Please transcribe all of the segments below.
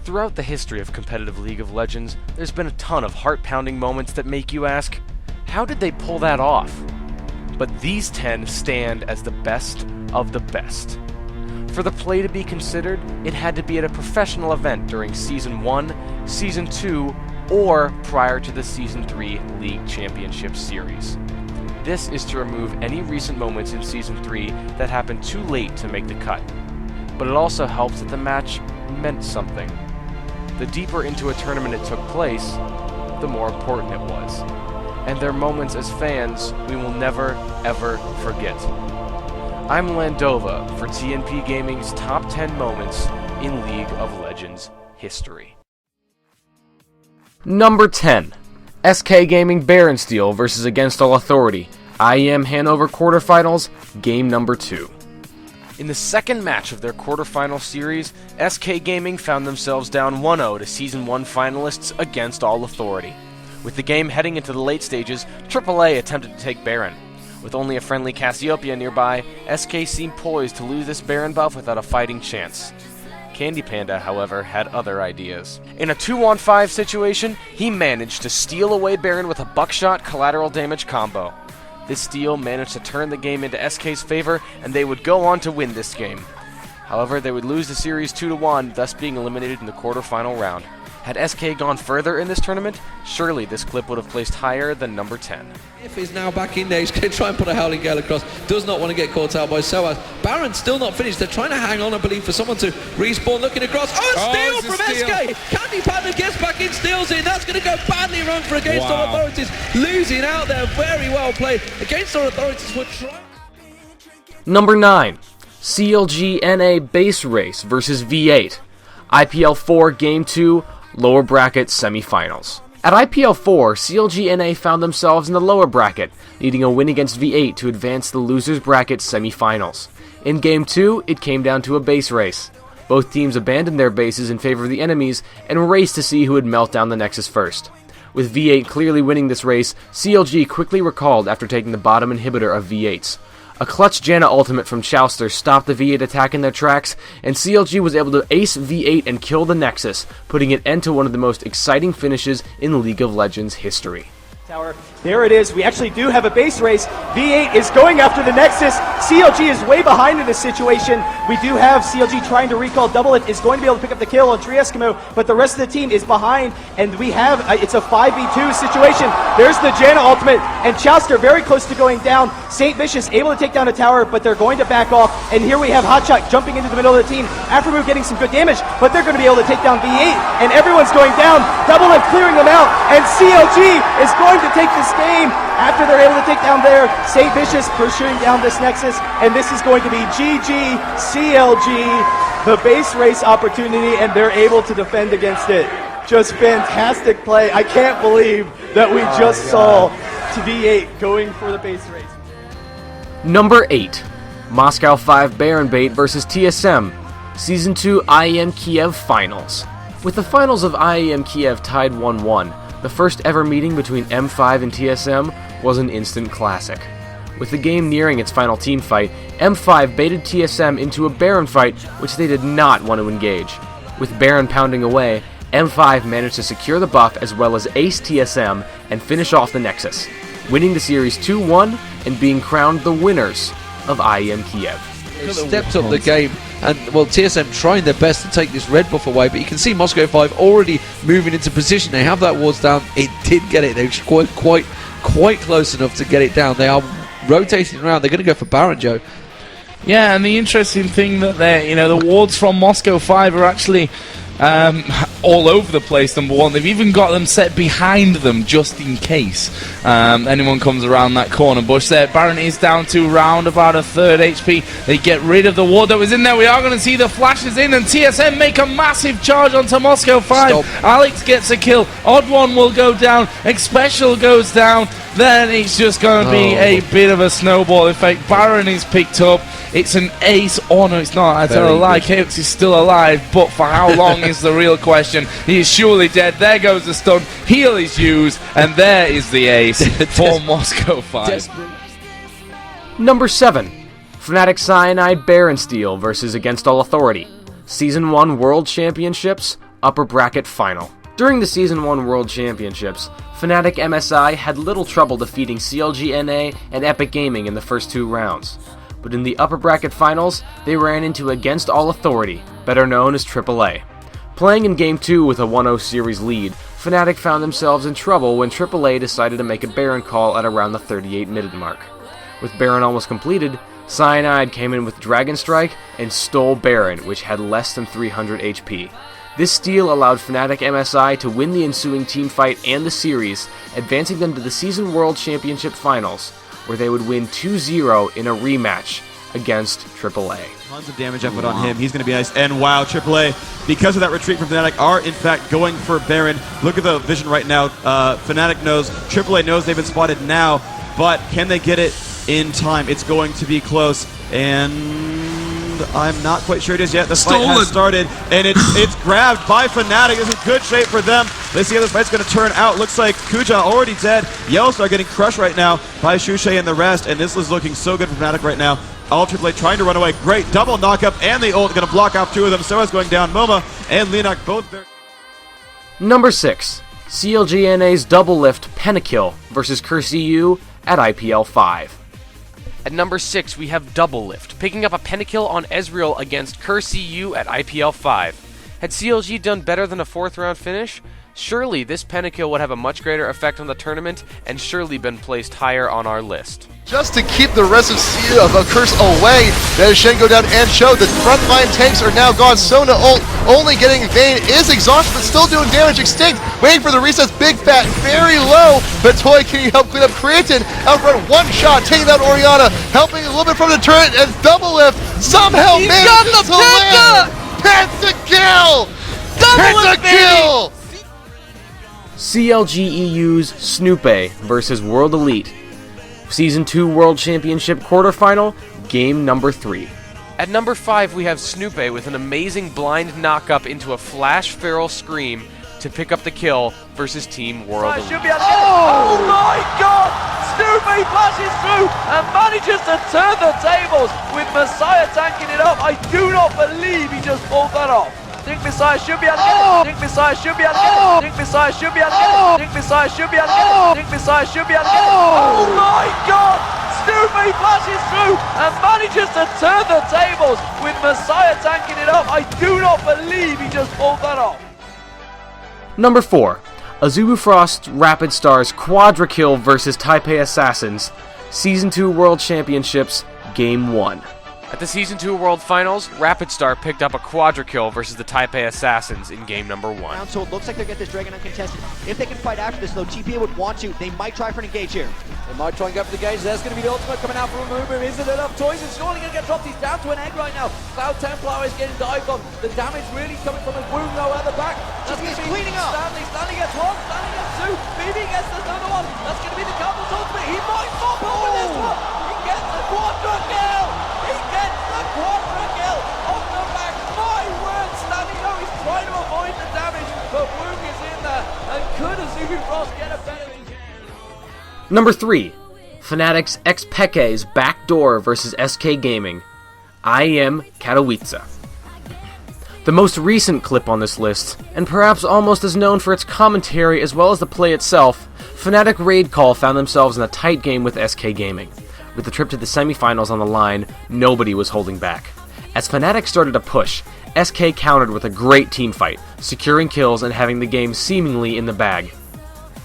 Throughout the history of competitive League of Legends, there's been a ton of heart-pounding moments that make you ask, how did they pull that off? But these 10 stand as the best of the best. For the play to be considered, it had to be at a professional event during Season 1, Season 2, or prior to the Season 3 League Championship Series. This is to remove any recent moments in Season 3 that happened too late to make the cut. But it also helps that the match meant something. The deeper into a tournament it took place, the more important it was. And their moments as fans we will never, ever forget. I'm Landovva for TNP Gaming's Top 10 Moments in League of Legends History. Number 10. SK Gaming Baronsteel vs Against All Authority, IEM Hanover Quarterfinals, Game Number 2. In the second match of their quarterfinal series, SK Gaming found themselves down 1-0 to Season 1 finalists Against All Authority. With the game heading into the late stages, AAA attempted to take Baron. With only a friendly Cassiopeia nearby, SK seemed poised to lose this Baron buff without a fighting chance. Candy Panda, however, had other ideas. In a 2-on-5 situation, he managed to steal away Baron with a buckshot collateral damage combo. This steal managed to turn the game into SK's favor, and they would go on to win this game. However, they would lose the series 2-1, thus being eliminated in the quarterfinal round. Had SK gone further in this tournament, surely this clip would have placed higher than number 10. If is now back in there, he's going to try and put a Howling Gale across. Does not want to get caught out by Soaz. Baron's still not finished. They're trying to hang on, I believe, for someone to respawn. Looking across. Oh, steal from SK! Candy Panda gets back in, steals it. That's going to go badly wrong for Against All Authorities. Losing out there. Very well played. Against All Authorities were trying. Number 9. CLG NA Base Race vs V8. IPL 4 Game 2, Lower Bracket Semifinals. At IPL 4, CLG NA found themselves in the lower bracket, needing a win against V8 to advance the losers bracket semifinals. In Game 2, it came down to a base race. Both teams abandoned their bases in favor of the enemies and raced to see who would melt down the Nexus first. With V8 clearly winning this race, CLG quickly recalled after taking the bottom inhibitor of V8's. A clutch Janna ultimate from Chouster stopped the V8 attack in their tracks, and CLG was able to ace V8 and kill the Nexus, putting an end to one of the most exciting finishes in League of Legends history. Tower. There it is. We actually do have a base race. V8 is going after the Nexus. CLG is way behind in this situation. We do have CLG trying to recall. Doublelift is going to be able to pick up the kill on Tree Eskimo, but the rest of the team is behind, and we have, it's a 5v2 situation. There's the Janna ultimate, and Chouster very close to going down. St. Vicious able to take down a tower, but they're going to back off, and here we have Hotshot jumping into the middle of the team. Aftermove getting some good damage, but they're going to be able to take down V8, and everyone's going down. Doublelift clearing them out, and CLG is going to take this game after they're able to take down there. St. Vicious pursuing down this Nexus, and this is going to be GG CLG, the base race opportunity, and they're able to defend against it. Just fantastic play. I can't believe that we just saw V8 going for the base race. Number 8. Moscow 5 Baron Bait vs TSM, Season 2 IEM Kiev Finals. With the finals of IEM Kiev tied 1-1, the first ever meeting between M5 and TSM was an instant classic. With the game nearing its final team fight, M5 baited TSM into a Baron fight which they did not want to engage. With Baron pounding away, M5 managed to secure the buff as well as ace TSM and finish off the Nexus, winning the series 2-1 and being crowned the winners of IEM Kiev. Stepped up the game, and well, TSM trying their best to take this red buff away, but you can see Moscow 5 already moving into position. They have that wards down. It did get it. They were quite close enough to get it down. They are rotating around. They're going to go for Baron, Joe. Yeah, and the interesting thing that the wards from Moscow 5 are actually all over the place, number one. They've even got them set behind them just in case anyone comes around that corner bush there. Baron is down to around about a third HP. They get rid of the ward that was in there. We are going to see the flashes in, and TSM make a massive charge onto Moscow 5. Stop. Alex gets a kill. Odd One will go down. xPeke goes down. Then it's just going to be a bit of a snowball effect. Baron is picked up. It's an ace. Oh no, it's not. I tell a lie. Kubz is still alive, but for how long is the real question. He is surely dead. There goes the stun. Heal is used, and there is the ace for Moscow 5. Number 7. Fnatic Cyanide Baronsteel vs Against All Authority, Season 1 World Championships, upper bracket final. During the Season 1 World Championships, Fnatic MSI had little trouble defeating CLG NA and xPeke Gaming in the first 2 rounds. But in the upper bracket finals, they ran into Against All Authority, better known as AAA. Playing in Game 2 with a 1-0 series lead, Fnatic found themselves in trouble when AAA decided to make a Baron call at around the 38-minute mark. With Baron almost completed, Cyanide came in with Dragon Strike and stole Baron, which had less than 300 HP. This steal allowed Fnatic MSI to win the ensuing teamfight and the series, advancing them to the Season World Championship Finals, where they would win 2-0 in a rematch against AAA. Tons of damage effort on him. He's going to be nice. And wow, AAA, because of that retreat from Fnatic, are in fact going for Baron. Look at the vision right now. Fnatic knows, AAA knows they've been spotted now, but can they get it in time? It's going to be close, and I'm not quite sure it is yet. The fight has started, and it's grabbed by Fnatic. This is good shape for them. Let's see how this fight's going to turn out. Looks like Kuja already dead. Yellowstar getting crushed right now by Shushay and the rest, and this is looking so good for Fnatic right now. All AAA trying to run away. Great double knockup, and the ult going to block off 2 of them. Soa's going down. Moma and Leonok both there. Number 6. CLG NA's Doublelift pentakill versus CurseU at IPL 5. At number 6, we have Doublelift, picking up a pentakill on Ezreal against CurseU at IPL 5. Had CLG done better than a 4th round finish? Surely this pentakill would have a much greater effect on the tournament and surely been placed higher on our list. Just to keep the rest of Curse away, does Shen go down and show the frontline tanks are now gone. Sona ult, only getting Vayne, is exhausted but still doing damage. Extinct, waiting for the resets. Big Fat, very low, but Toy, can you help clean up? Creatin, outrun one shot, taking out Orianna, helping a little bit from the turret, and Doublelift somehow manages to land. Pentakill! Pentakill! CLG EU's Snoopeh versus World Elite. Season 2 World Championship quarterfinal, game number 3. At number 5, we have Snoopeh with an amazing blind knockup into a flash feral scream to pick up the kill versus Team World Elite. Oh my god! Snoopeh flashes through and manages to turn the tables with Messiah tanking it up. I do not believe he just pulled that off. Think Messiah should be able to get it. Think Messiah should be able to get it. Think Messiah should be able to get it. Think Messiah should be able to get it. Think Messiah should be able to get it. Oh my god! Snoopeh flashes through and manages to turn the tables with Messiah tanking it up. I do not believe he just pulled that off. Number 4. Azubu Frost Rapid Stars quadrakill versus Taipei Assassins. Season 2 World Championships, Game 1. At the Season 2 World Finals, Rapid Star picked up a quadrakill versus the Taipei Assassins in game number 1. So it looks like they'll get this Dragon uncontested. If they can fight after this, though, TPA would want to. They might try for an engage here. They might try and go for the engage. There's going to be the ultimate coming out from Amumu. Is it enough? Toys is surely going to get dropped. He's down to an egg right now. Cloud Templar is getting dived on. The damage really coming from his wound though at the back. That's going to be cleaning up. Stanley gets one. Stanley gets 2. BB gets another one. That's going to be the Cowboys ultimate. He might pop over this one. He gets the quadrakill. He gets the quadrakill off the back. My word, Stanley though he's trying to avoid the damage, but Woong is in there. And could Azubu Frost get a better? Number 3. Fnatic's xPeke's backdoor versus SK Gaming. I am Katowice. The most recent clip on this list, and perhaps almost as known for its commentary as well as the play itself, Fnatic Raid Call found themselves in a tight game with SK Gaming. With the trip to the semifinals on the line, nobody was holding back. As Fnatic started to push, SK countered with a great team fight, securing kills and having the game seemingly in the bag.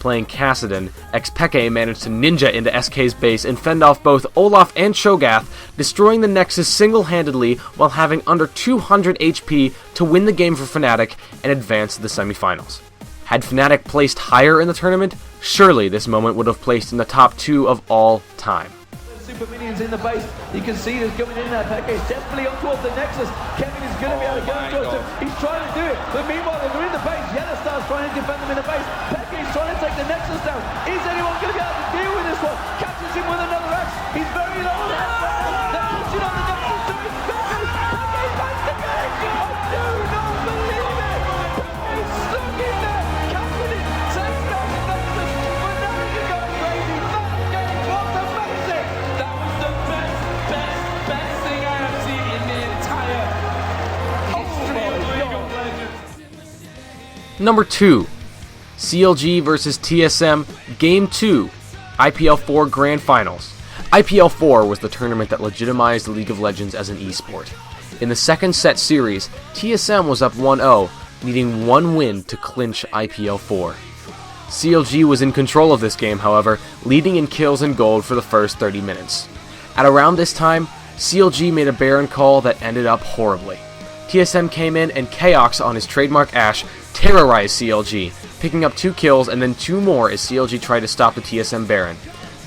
Playing Kassadin, xPeke managed to ninja into SK's base and fend off both Olaf and Cho'Gath, destroying the Nexus single-handedly while having under 200 HP to win the game for Fnatic and advance to the semifinals. Had Fnatic placed higher in the tournament, surely this moment would have placed in the top 2 of all time. Super minions in the base. You can see there's coming in there. Peke is definitely up towards the Nexus. Kevin is going to be able to go towards him. He's trying to do it, but meanwhile they're in the base. Yellowstar's trying to defend them in the base. Peke is trying to take the Nexus down. Is anyone going to be able to deal with this one? Catches him with another axe. He's very low. They're pushing on the Nexus. Peke finds the cage. I do not believe it. Peke's stuck in there. Catching it. Takes down the Nexus. But now he's going crazy. That game was amazing. That was the best thing I have seen in the entire history of League of Legends. Number 2. CLG versus TSM Game 2, IPL 4 Grand Finals. IPL 4 was the tournament that legitimized League of Legends as an esport. In the second set series, TSM was up 1-0, needing one win to clinch IPL 4. CLG was in control of this game, however, leading in kills and gold for the first 30 minutes. At around this time, CLG made a Baron call that ended up horribly. TSM came in and Chaos on his trademark Ashe terrorized CLG, picking up 2 kills and then 2 more as CLG tried to stop the TSM Baron.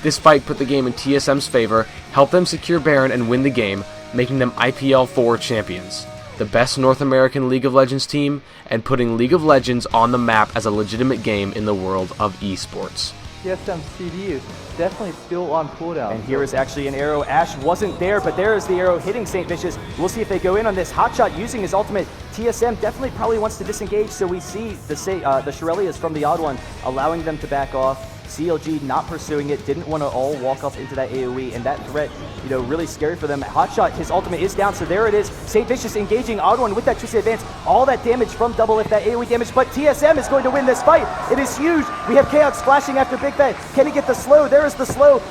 This fight put the game in TSM's favor, helped them secure Baron and win the game, making them IPL 4 champions, the best North American League of Legends team, and putting League of Legends on the map as a legitimate game in the world of esports. TSM CD is definitely still on cooldown. And here is actually an arrow. Ashe wasn't there, but there is the arrow hitting St. Vicious. We'll see if they go in on this. Hotshot using his ultimate. TSM definitely probably wants to disengage, so we see the Shirelias from the Odd One allowing them to back off. CLG not pursuing it, didn't want to all walk up into that AoE, and that threat, really scary for them. Hotshot, his ultimate is down, so there it is. St. Vicious engaging Odd One with that twisted advance. All that damage from Doublelift, that AoE damage, but TSM is going to win this fight. It is huge. We have Chaos splashing after Big Fat. Can he get the slow? There is the slow.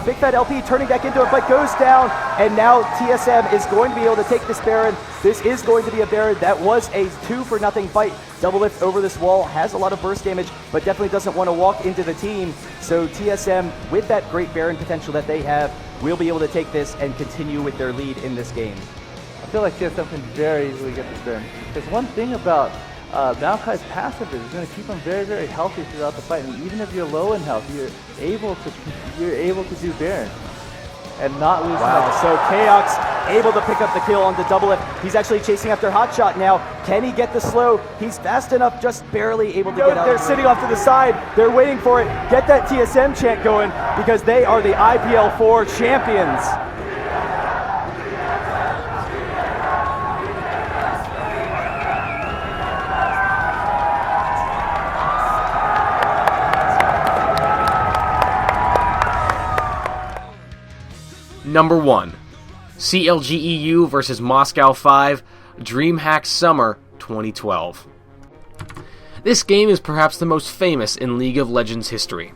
Big Fat LP turning back into it, but goes down, and now TSM is going to be able to take this Baron. This is going to be a Baron. That was a 2-for-0 fight. Doublelift over this wall, has a lot of burst damage, but definitely doesn't want to walk into the team. So TSM, with that great Baron potential that they have, will be able to take this and continue with their lead in this game. I feel like TSM can very easily get this Baron. There's one thing about Maokai's passive is going to keep him very, very healthy throughout the fight, and even if you're low in health, you're able to do Baron and not lose. Wow! So Chaos able to pick up the kill on the Doublelift. He's actually chasing after Hotshot now. Can he get the slow? He's fast enough, just barely able to get out. They're sitting off to the side. They're waiting for it. Get that TSM chant going because they are the IPL 4 champions. Number 1. CLG EU versus Moscow 5 DreamHack Summer 2012. This game is perhaps the most famous in League of Legends history.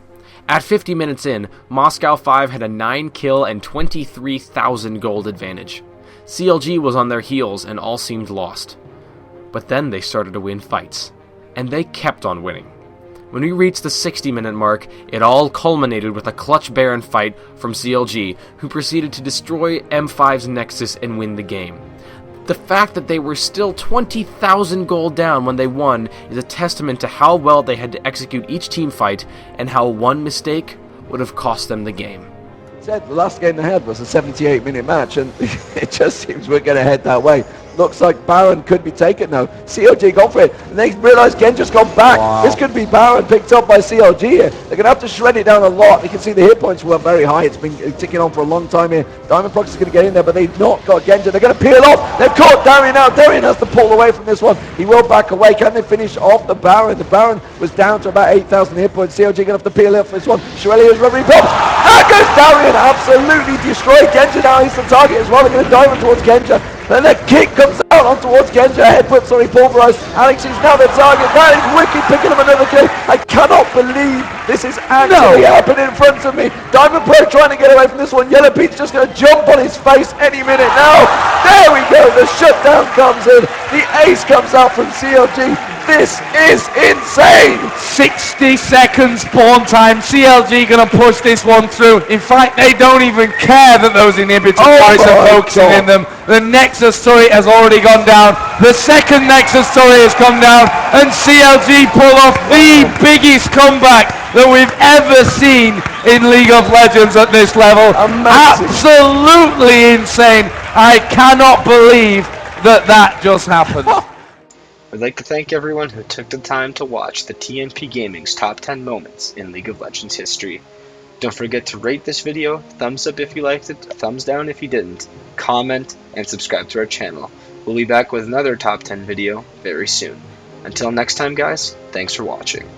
At 50 minutes in, Moscow 5 had a 9 kill and 23,000 gold advantage. CLG was on their heels and all seemed lost. But then they started to win fights, and they kept on winning. When we reached the 60-minute mark, it all culminated with a clutch Baron fight from CLG, who proceeded to destroy M5's Nexus and win the game. The fact that they were still 20,000 gold down when they won is a testament to how well they had to execute each team fight and how one mistake would have cost them the game. Said the last game they had was a 78-minute match, and it just seems we're going to head that way. Looks like Baron could be taken now. CLG gone for it, and they realise Genja's gone back. Wow. This could be Baron picked up by CLG here. They're going to have to shred it down a lot. You can see the hit points were very high. It's been ticking on for a long time here. Diamond Prox is going to get in there, but they've not got Genja. They're going to peel off. They've caught Darian now. Darian has to pull away from this one. He will back away. Can they finish off the Baron? The Baron was down to about 8,000 hit points. CLG going to have to peel off this one. Shirelli is rubbery pops. There goes Darian. Absolutely destroyed. Genja now is the target as well. They're going to dive towards Genja. Then the kick comes out on towards Genja. Headbutt, pulverized. Alex is now the target. That is wicked, picking up another kill. I cannot believe this is actually happening in front of me. Diamond Pro trying to get away from this one. Yellow Pete's just going to jump on his face any minute now. There we go. The shutdown comes in. The ace comes out from CLG. This is insane. 60 seconds spawn time. CLG gonna push this one through. In fact, they don't even care that those inhibitor points are focusing in them. The Nexus turret has already gone down. The second Nexus turret has come down, and CLG pull off the biggest comeback that we've ever seen in League of Legends at this level. Amazing. Absolutely insane. I cannot believe that just happened. I'd like to thank everyone who took the time to watch the TNP Gaming's top 10 moments in League of Legends history. Don't forget to rate this video, thumbs up if you liked it, thumbs down if you didn't, comment, and subscribe to our channel. We'll be back with another top 10 video very soon. Until next time guys, thanks for watching.